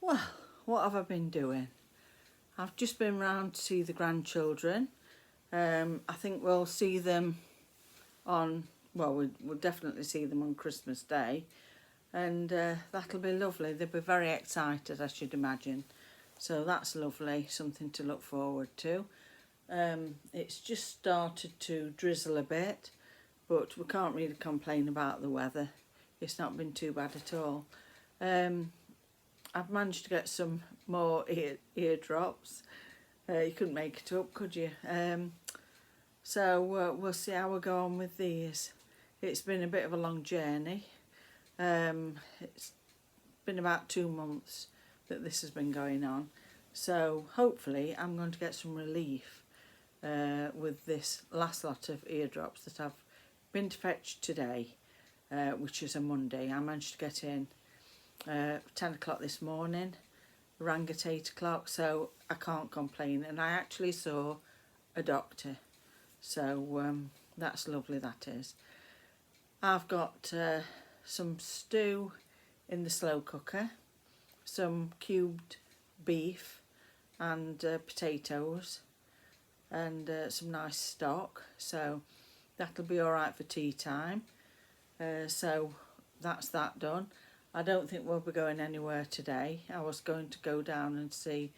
Well, what have I been doing? I've just been round to see the grandchildren. I think we'll see them on, well, we'll definitely see them on Christmas Day. And that'll be lovely. They'll be very excited, I should imagine. So that's lovely, something to look forward to. It's just started to drizzle a bit, but we can't really complain about the weather. It's not been too bad at all. I've managed to get some more eardrops. You couldn't make it up, could you? So we'll see how we go on with these. It's been a bit of a long journey. It's been about 2 months that this has been going on. So hopefully I'm going to get some relief with this last lot of eardrops that I've been to fetch today, which is a Monday. I managed to get in 10 o'clock this morning, rang at 8 o'clock, so I can't complain. And I actually saw a doctor, so that's lovely, that is. I've got some stew in the slow cooker, some cubed beef and potatoes, and some nice stock, so that'll be all right for tea time. So that's that done. I don't think we'll be going anywhere today. I was going to go down and see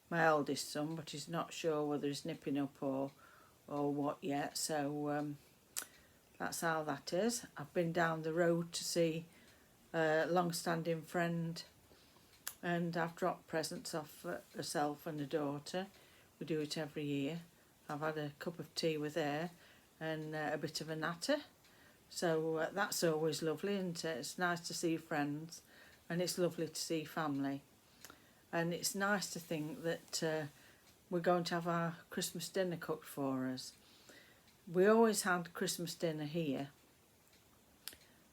my eldest son, but he's not sure whether he's nipping up or what yet, so that's how that is. I've been down the road to see a long-standing friend, and I've dropped presents off herself and her daughter. We do it every year. I've had a cup of tea with her and a bit of a natter. So that's always lovely, isn't it? It's nice to see friends, and it's lovely to see family. And it's nice to think that we're going to have our Christmas dinner cooked for us. We always had Christmas dinner here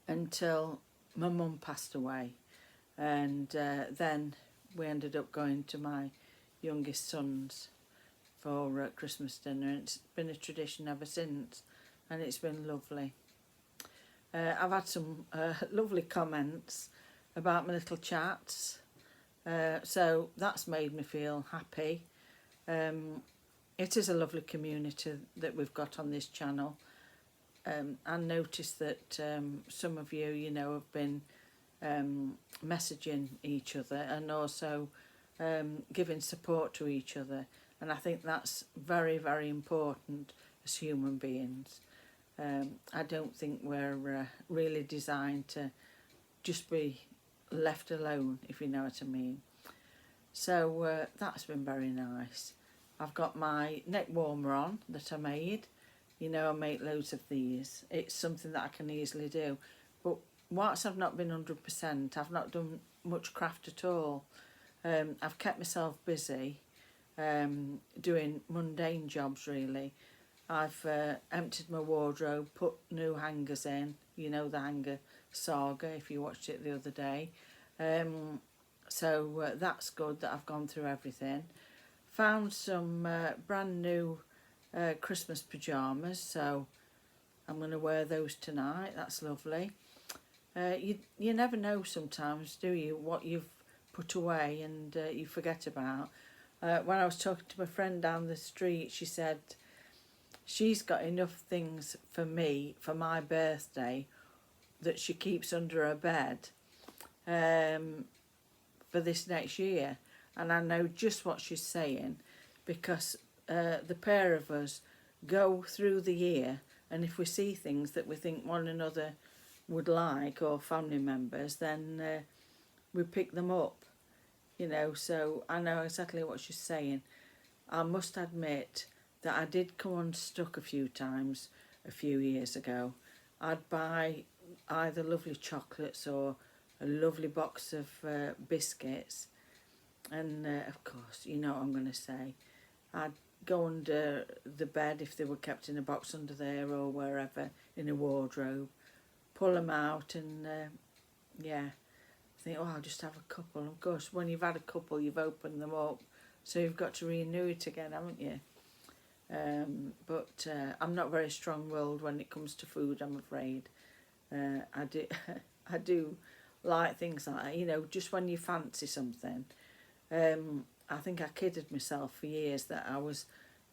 until my mum passed away, and then we ended up going to my youngest son's for Christmas dinner, and it's been a tradition ever since, and it's been lovely. I've had some lovely comments about my little chats, so that's made me feel happy. It is a lovely community that we've got on this channel. I noticed that some of you, have been messaging each other and also giving support to each other, and I think that's very, very important as human beings. I don't think we're really designed to just be left alone, if you know what I mean. So that's been very nice. I've got my neck warmer on that I made. I make loads of these. It's something that I can easily do. But whilst I've not been 100%, I've not done much craft at all. I've kept myself busy doing mundane jobs, really. I've emptied my wardrobe, put new hangers in, the hanger saga, if you watched it the other day. So that's good that I've gone through everything. Found some brand new Christmas pyjamas, so I'm going to wear those tonight. That's lovely. You never know sometimes, do you, what you've put away and you forget about. When I was talking to my friend down the street, she said she's got enough things for me for my birthday that she keeps under her bed for this next year. And I know just what she's saying, because the pair of us go through the year, and if we see things that we think one another would like, or family members, then we pick them up, so I know exactly what she's saying. I must admit that I did come unstuck a few times a few years ago. I'd buy either lovely chocolates or a lovely box of biscuits, and of course, you know what I'm going to say, I'd go under the bed if they were kept in a box under there or wherever, in a wardrobe, pull them out and think, I'll just have a couple. Of course, when you've had a couple, you've opened them up, so you've got to renew it again, haven't you? But I'm not very strong-willed when it comes to food, I'm afraid. I do like things like that, just when you fancy something, I think I kidded myself for years that I was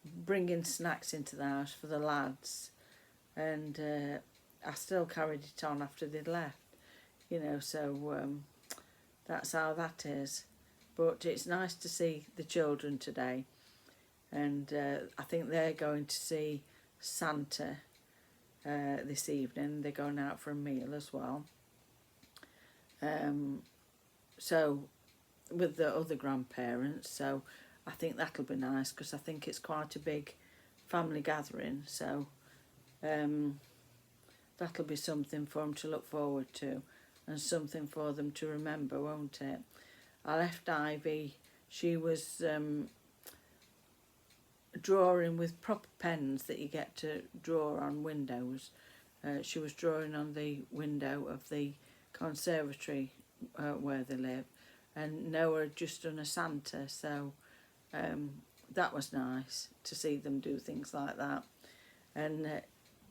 bringing snacks into the house for the lads, and I still carried it on after they'd left, you know, so that's how that is. But it's nice to see the children today, and I think they're going to see Santa this evening. They're going out for a meal as well. So with the other grandparents, so I think that'll be nice, because I think it's quite a big family gathering, so that'll be something for them to look forward to, and something for them to remember, won't it? I left Ivy, she was drawing with proper pens that you get to draw on windows. She was drawing on the window of the conservatory where they live, and Noah had just done a Santa, so that was nice to see them do things like that. And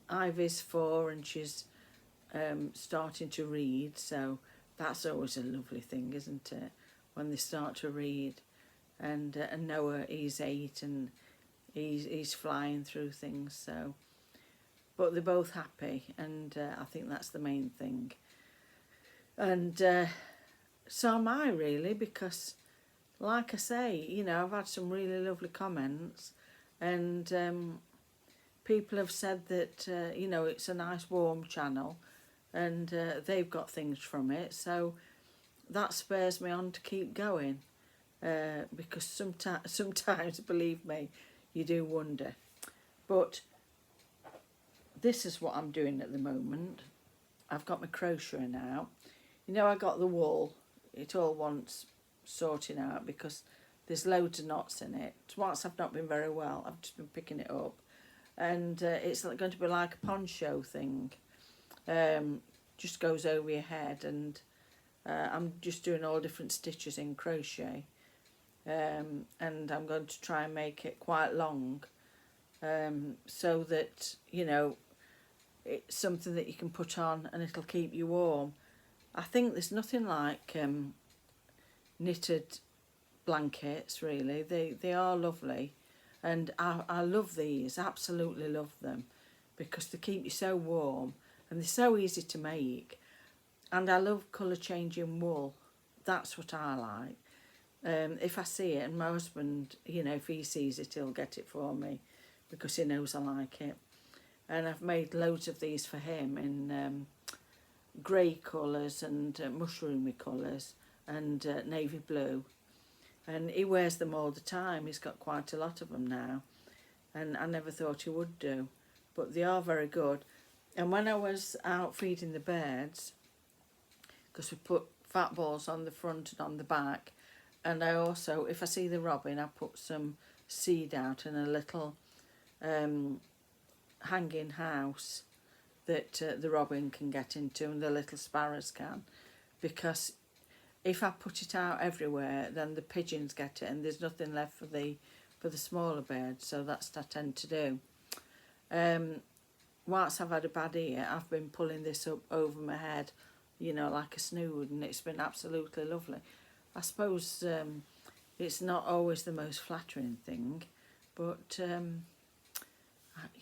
Ivy's 4 and she's starting to read, so that's always a lovely thing, isn't it, when they start to read. And Noah, he's 8 and he's flying through things, so but they're both happy, and I think that's the main thing. And so am I, really, because like I say, you know, I've had some really lovely comments, and people have said that you know, it's a nice warm channel, and they've got things from it, so that spurs me on to keep going, because sometimes, believe me, you do wonder. But this is what I'm doing at the moment. I've got my crochet now. You know, I got the wool, it all wants sorting out because there's loads of knots in it. Once I've not been very well, I've just been picking it up, and it's going to be like a poncho thing, just goes over your head, and I'm just doing all different stitches in crochet, and I'm going to try and make it quite long, so that, you know, it's something that you can put on and it'll keep you warm. I think there's nothing like knitted blankets, really. They are lovely, and I love these, absolutely love them, because they keep you so warm and they're so easy to make. And I love colour changing wool. That's what I like. If I see it, and my husband, you know, if he sees it, he'll get it for me because he knows I like it. And I've made loads of these for him in grey colours and mushroomy colours and navy blue. And he wears them all the time. He's got quite a lot of them now, and I never thought he would do, but they are very good. And when I was out feeding the birds, because we put fat balls on the front and on the back, and I also, if I see the robin, I put some seed out in a little hanging house that the robin can get into, and the little sparrows can, because if I put it out everywhere, then the pigeons get it, and there's nothing left for the smaller birds. So that's what I tend to do. Whilst I've had a bad ear, I've been pulling this up over my head, you know, like a snood, and it's been absolutely lovely. I suppose it's not always the most flattering thing, but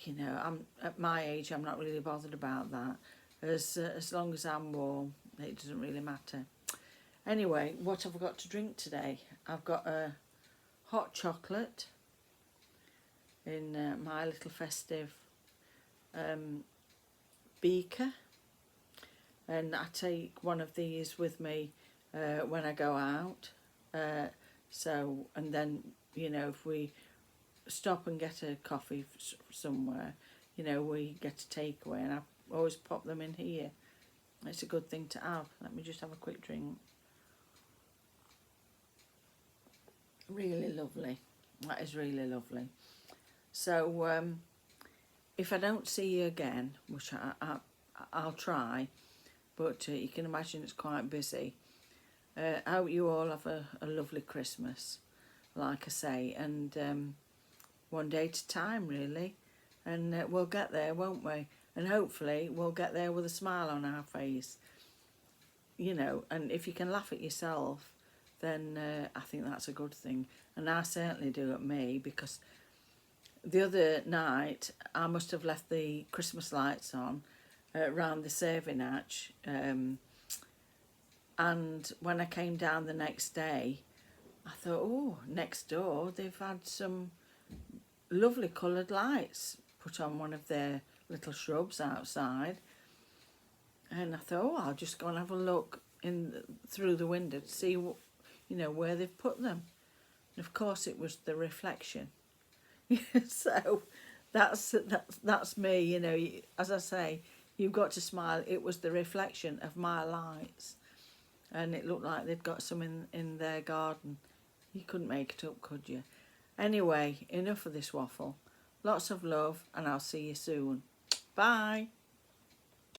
you know, I'm at my age, I'm not really bothered about that. As long as I'm warm, it doesn't really matter. Anyway, what have I got to drink today? I've got a hot chocolate in my little festive beaker, and I take one of these with me when I go out. So, and then, you know, if we stop and get a coffee somewhere, you know, we get a takeaway, and I always pop them in here. It's a good thing to have. Let me just have a quick drink. Really lovely. That is really lovely. So if I don't see you again, which I'll try, but you can imagine it's quite busy, I hope you all have a lovely Christmas, like I say, and one day at a time, really, and we'll get there, won't we? And hopefully we'll get there with a smile on our face, you know. And if you can laugh at yourself, then I think that's a good thing. And I certainly do at me, because the other night I must have left the Christmas lights on around the serving hatch, and when I came down the next day, I thought, oh, next door they've had some lovely coloured lights put on one of their little shrubs outside, and I thought, oh, I'll just go and have a look through the window to see where they've put them. And of course it was the reflection. So that's me, as I say, you've got to smile. It was the reflection of my lights, and it looked like they'd got some in their garden. You couldn't make it up, could you? Anyway, enough of this waffle. Lots of love, and I'll see you soon. Bye.